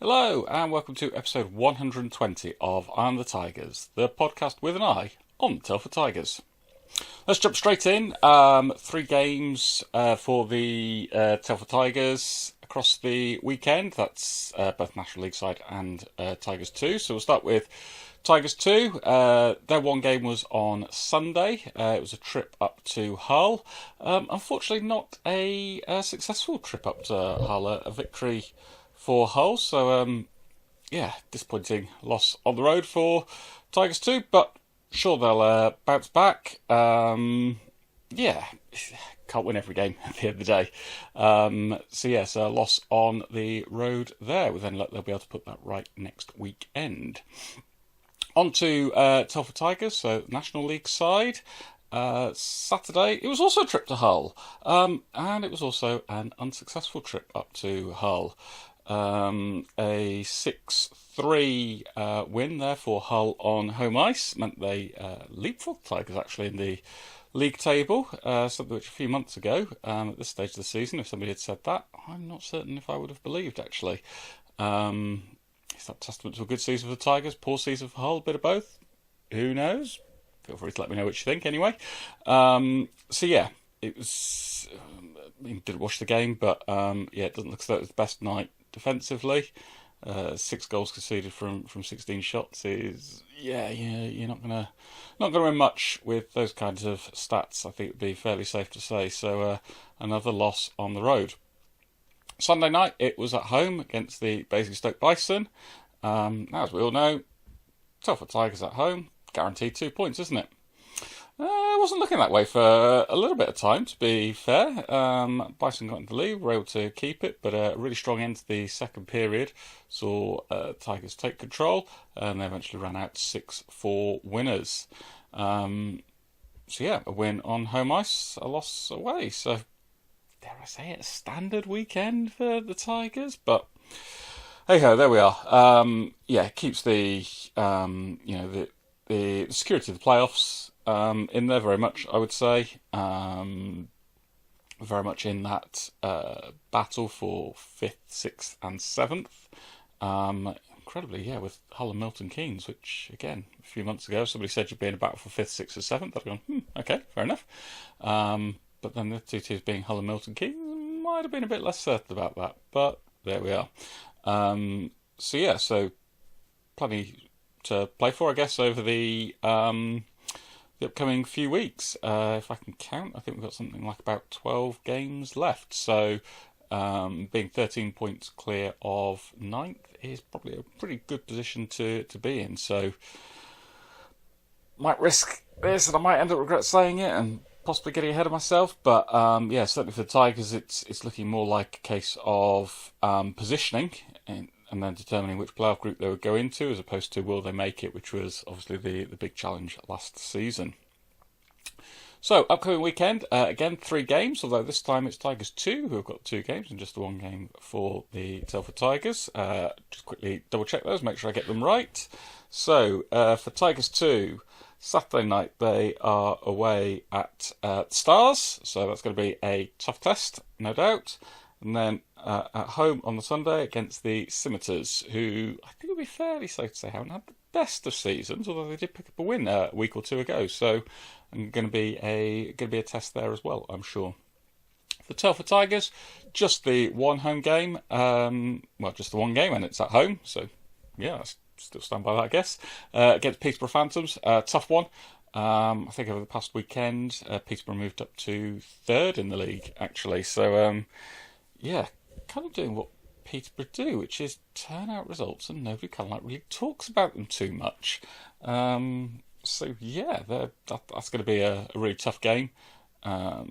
Hello, and welcome to episode 120 of I'm the Tigers, the podcast with an eye on the Telford Tigers. Let's jump straight in. 3 games for the Telford Tigers across the weekend. That's both National League side and Tigers 2. So we'll start with Tigers 2. Their one game was on Sunday. It was a trip up to Hull. Unfortunately, not a successful trip up to Hull. A victory for Hull. So, disappointing loss on the road for Tigers 2. But sure, they'll bounce back. Can't win every game at the end of the day. So a loss on the road there. Then they'll be able to put that right next weekend. On to Telford Tigers, so National League side. Saturday, it was also a trip to Hull. And it was also an unsuccessful trip up to Hull. A 6-3 win there for Hull on home ice meant they leapfrogged Tigers actually in the league table, something which a few months ago, at this stage of the season, if somebody had said that, I'm not certain if I would have believed actually. Is that testament to a good season for the Tigers, poor season for Hull, bit of both? Who knows? Feel free to let me know what you think anyway. It was... didn't watch the game, but it doesn't look as though it was the best night defensively. 6 goals conceded from 16 shots is you're not gonna win much with those kinds of stats. I think it'd be fairly safe to say. So another loss on the road. Sunday night it was at home against the Basingstoke Bison. As we all know, Telford Tigers at home, guaranteed 2 points, isn't it? It wasn't looking that way for a little bit of time, to be fair. Bison got into the lead, were able to keep it, but a really strong end to the second period saw Tigers take control, and they eventually ran out 6-4 winners. A win on home ice, a loss away. So, dare I say it, a standard weekend for the Tigers, but hey ho, there we are. It keeps the the security of the playoffs in there very much, I would say. Very much in that battle for 5th, 6th and 7th. Incredibly, with Hull and Milton Keynes, which, again, a few months ago, somebody said you'd be in a battle for 5th, 6th or 7th. I'd gone, okay, fair enough. But then the two teams being Hull and Milton Keynes, might have been a bit less certain about that. But there we are. So plenty to play for, I guess, over the upcoming few weeks. If I can count, I think we've got something like about 12 games left. So being 13 points clear of 9th is probably a pretty good position to be in. So might risk this and I might end up regret saying it and possibly getting ahead of myself. But certainly for the Tigers, it's looking more like a case of positioning and then determining which playoff group they would go into, as opposed to will they make it, which was obviously the big challenge last season. So, upcoming weekend, again, 3 games, although this time it's Tigers 2, who have got 2 games and just the 1 game for the Telford Tigers. Just quickly double check those, make sure I get them right. So, for Tigers 2, Saturday night they are away at Stars, so that's going to be a tough test, no doubt. And then at home on the Sunday against the Scimitars, who I think it would be fairly safe to say haven't had the best of seasons, although they did pick up a win a week or 2 ago. So, going to be a test there as well, I'm sure. For Telford Tigers, just the 1 home game. Just the 1 game, and it's at home. So, I still stand by that, I guess. Against Peterborough Phantoms, tough one. I think over the past weekend, Peterborough moved up to 3rd in the league, actually. So, kind of doing what Peterborough do, which is turn out results and nobody kind of really talks about them too much. That's going to be a really tough game. For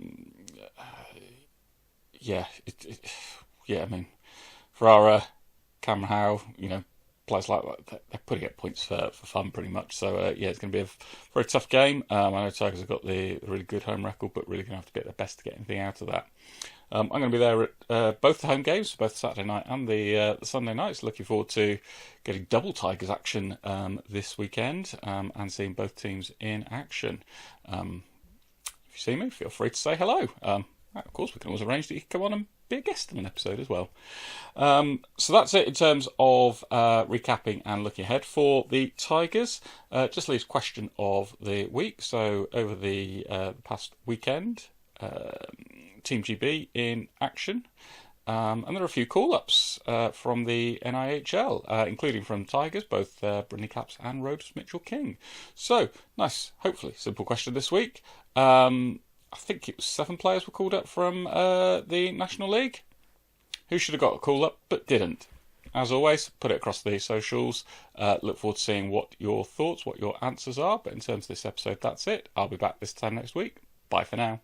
our Cameron Howe, players like that, they're putting up points for fun pretty much. So, it's going to be a very tough game. I know Tigers have got the really good home record, but really going to have to be at their best to get anything out of that. I'm going to be there at both the home games, both Saturday night and the Sunday nights. Looking forward to getting double Tigers action this weekend and seeing both teams in action. If you see me, feel free to say hello. Of course, we can always arrange that you can come on and be a guest in an episode as well. So that's it in terms of recapping and looking ahead for the Tigers. Just leaves question of the week. So over the past weekend, Team GB in action. And there are a few call-ups from the NIHL, including from Tigers, both Brindley Caps and Rhodes Mitchell-King. So, nice, hopefully simple question this week. I think it was 7 players were called up from the National League who should have got a call-up but didn't. As always, put it across the socials. Look forward to seeing what your thoughts, what your answers are. But in terms of this episode, that's it. I'll be back this time next week. Bye for now.